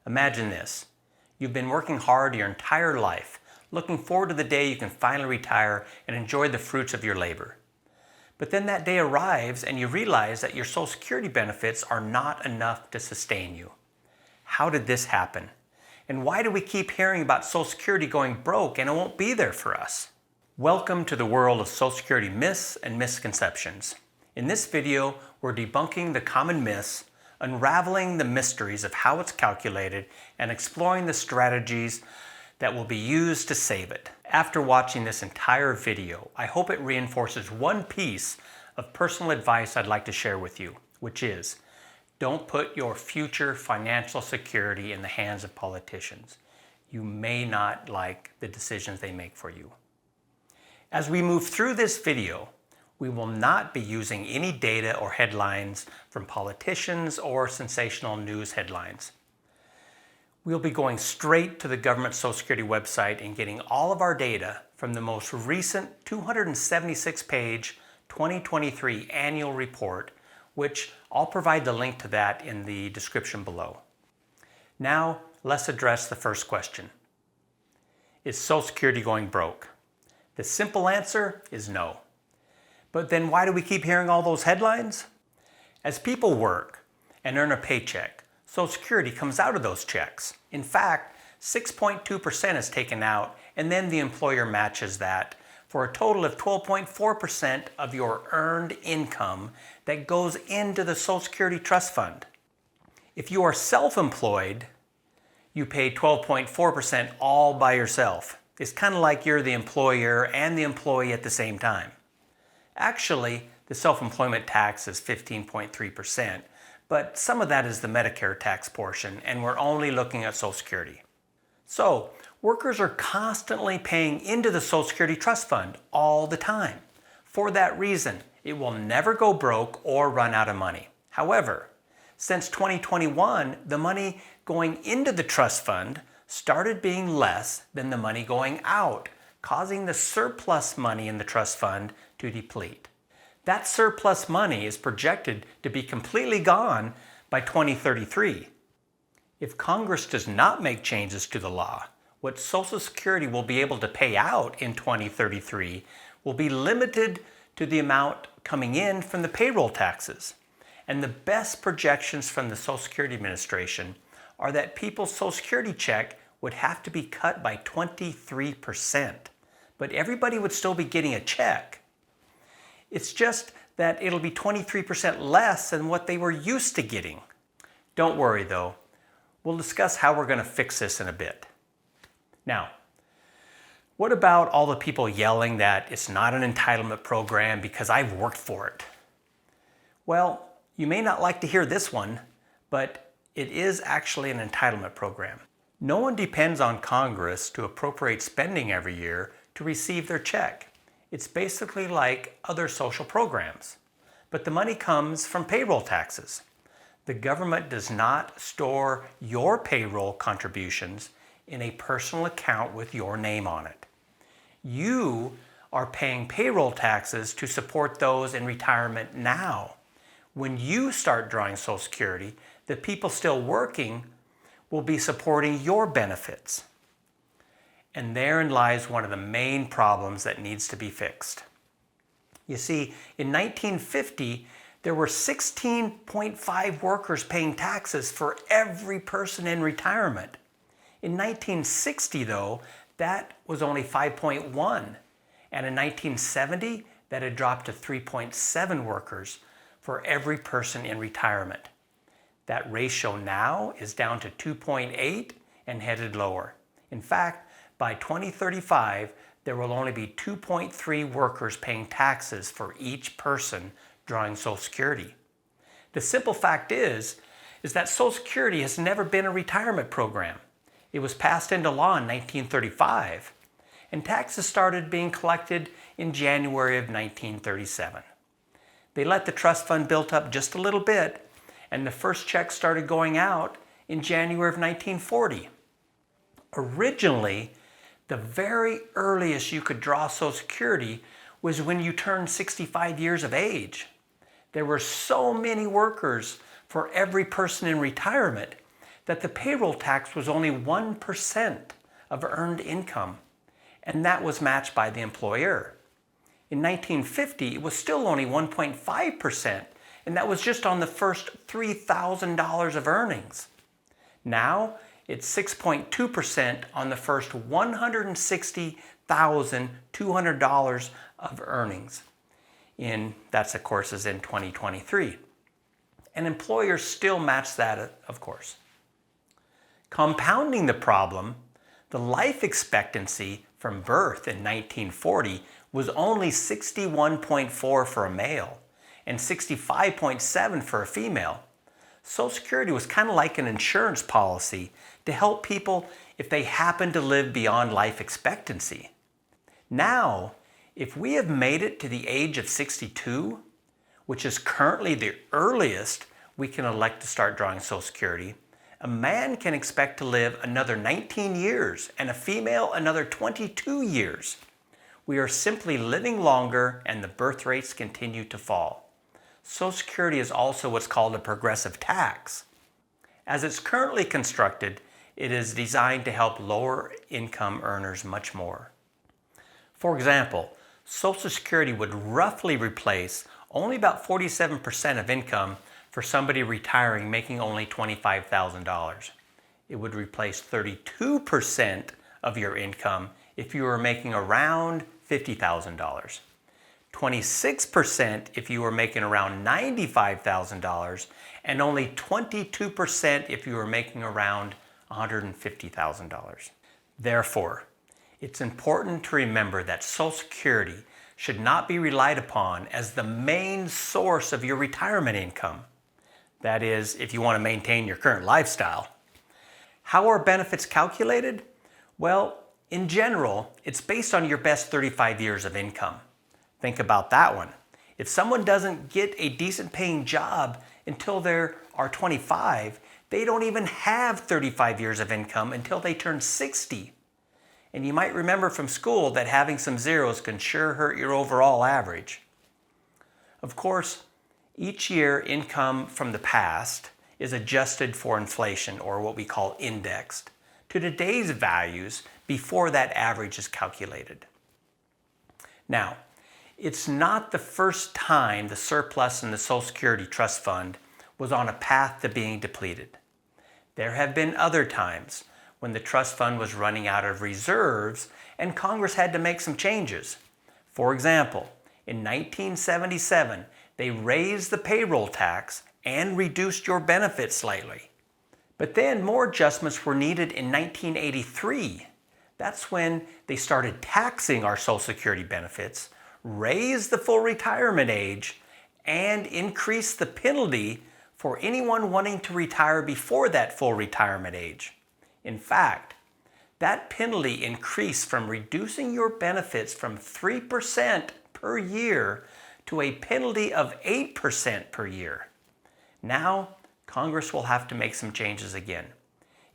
Imagine this. You've been working hard your entire life, looking forward to the day you can finally retire and enjoy the fruits of your labor. But then that day arrives and you realize that your Social Security benefits are not enough to sustain you. How did this happen? And why do we keep hearing about Social Security going broke and it won't be there for us? Welcome to the world of Social Security myths and misconceptions. In this video, we're debunking the common myths, unraveling the mysteries of how it's calculated, and exploring the strategies that will be used to save it. After watching this entire video, I hope it reinforces one piece of personal advice I'd like to share with you, which is, don't put your future financial security in the hands of politicians. You may not like the decisions they make for you. As we move through this video, we will not be using any data or headlines from politicians or sensational news headlines. We'll be going straight to the government Social Security website and getting all of our data from the most recent 276-page 2023 annual report, which I'll provide the link to that in the description below. Now, let's address the first question. Is Social Security going broke? The simple answer is no. But then why do we keep hearing all those headlines? As people work and earn a paycheck, Social Security comes out of those checks. In fact, 6.2% is taken out and then the employer matches that for a total of 12.4% of your earned income that goes into the Social Security Trust Fund. If you are self-employed, you pay 12.4% all by yourself. It's kind of like you're the employer and the employee at the same time. Actually, the self-employment tax is 15.3%, but some of that is the Medicare tax portion, and we're only looking at Social Security. So, workers are constantly paying into the Social Security Trust Fund all the time. For that reason, it will never go broke or run out of money. However, since 2021, the money going into the trust fund started being less than the money going out, causing the surplus money in the trust fund to deplete. That surplus money is projected to be completely gone by 2033. If Congress does not make changes to the law, what Social Security will be able to pay out in 2033 will be limited to the amount coming in from the payroll taxes. And the best projections from the Social Security Administration are that people's Social Security check would have to be cut by 23%. But everybody would still be getting a check. It's just that it'll be 23% less than what they were used to getting. Don't worry though. We'll discuss how we're going to fix this in a bit. Now, what about all the people yelling that it's not an entitlement program because I've worked for it? Well, you may not like to hear this one, but it is actually an entitlement program. No one depends on Congress to appropriate spending every year to receive their check. It's basically like other social programs. But the money comes from payroll taxes. The government does not store your payroll contributions in a personal account with your name on it. You are paying payroll taxes to support those in retirement now. When you start drawing Social Security, the people still working will be supporting your benefits. And therein lies one of the main problems that needs to be fixed. You see, in 1950, there were 16.5 workers paying taxes for every person in retirement. In 1960, though, that was only 5.1. And in 1970, that had dropped to 3.7 workers for every person in retirement. That ratio now is down to 2.8 and headed lower. In fact, by 2035, there will only be 2.3 workers paying taxes for each person drawing Social Security. The simple fact is that Social Security has never been a retirement program. It was passed into law in 1935, and taxes started being collected in January of 1937. They let the trust fund build up just a little bit, and the first check started going out in January of 1940. Originally, the very earliest you could draw Social Security was when you turned 65 years of age. There were so many workers for every person in retirement that the payroll tax was only 1% of earned income, and that was matched by the employer. In 1950, it was still only 1.5%, and that was just on the first $3,000 of earnings. Now, it's 6.2% on the first $160,200 of earnings. That's of course is in 2023. And employers still match that, of course. Compounding the problem, the life expectancy from birth in 1940 was only 61.4 for a male and 65.7 for a female. Social Security was kind of like an insurance policy to help people if they happen to live beyond life expectancy. Now, if we have made it to the age of 62, which is currently the earliest we can elect to start drawing Social Security, a man can expect to live another 19 years and a female another 22 years. We are simply living longer and the birth rates continue to fall. Social Security is also what's called a progressive tax. As it's currently constructed, it is designed to help lower income earners much more. For example, Social Security would roughly replace only about 47% of income for somebody retiring making only $25,000. It would replace 32% of your income if you were making around $50,000. 26% if you were making around $95,000, and only 22% if you were making around $150,000. Therefore, it's important to remember that Social Security should not be relied upon as the main source of your retirement income. That is, if you want to maintain your current lifestyle. How are benefits calculated? Well, in general, it's based on your best 35 years of income. Think about that one. If someone doesn't get a decent paying job until they are 25, they don't even have 35 years of income until they turn 60. And you might remember from school that having some zeros can sure hurt your overall average. Of course, each year income from the past is adjusted for inflation, or what we call indexed, to today's values before that average is calculated. Now, it's not the first time the surplus in the Social Security Trust Fund was on a path to being depleted. There have been other times when the trust fund was running out of reserves and Congress had to make some changes. For example, in 1977, they raised the payroll tax and reduced your benefits slightly. But then more adjustments were needed in 1983. That's when they started taxing our Social Security benefits, raised the full retirement age, and increased the penalty for anyone wanting to retire before that full retirement age. In fact, that penalty increased from reducing your benefits from 3% per year to a penalty of 8% per year. Now, Congress will have to make some changes again.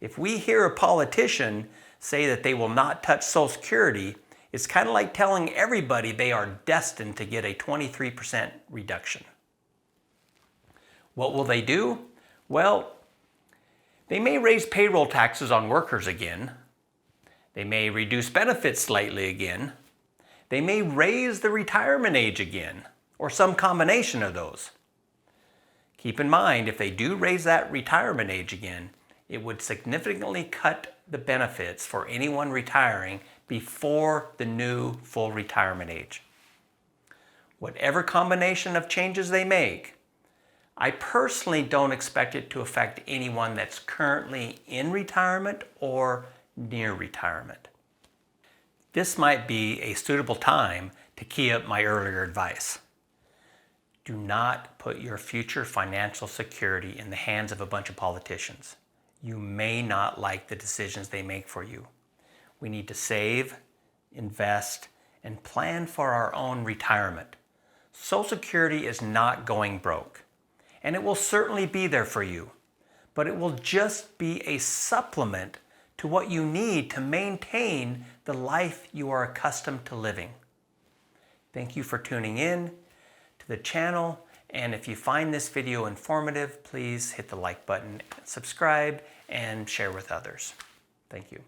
If we hear a politician say that they will not touch Social Security, it's kind of like telling everybody they are destined to get a 23% reduction. What will they do? Well, they may raise payroll taxes on workers again. They may reduce benefits slightly again. They may raise the retirement age again, or some combination of those. Keep in mind, if they do raise that retirement age again, it would significantly cut the benefits for anyone retiring before the new full retirement age. Whatever combination of changes they make, I personally don't expect it to affect anyone that's currently in retirement or near retirement. This might be a suitable time to key up my earlier advice. Do not put your future financial security in the hands of a bunch of politicians. You may not like the decisions they make for you. We need to save, invest, and plan for our own retirement. Social Security is not going broke, and it will certainly be there for you, but it will just be a supplement to what you need to maintain the life you are accustomed to living. Thank you for tuning in to the channel, And if you find this video informative, please hit the like button, subscribe, and share with others. Thank you.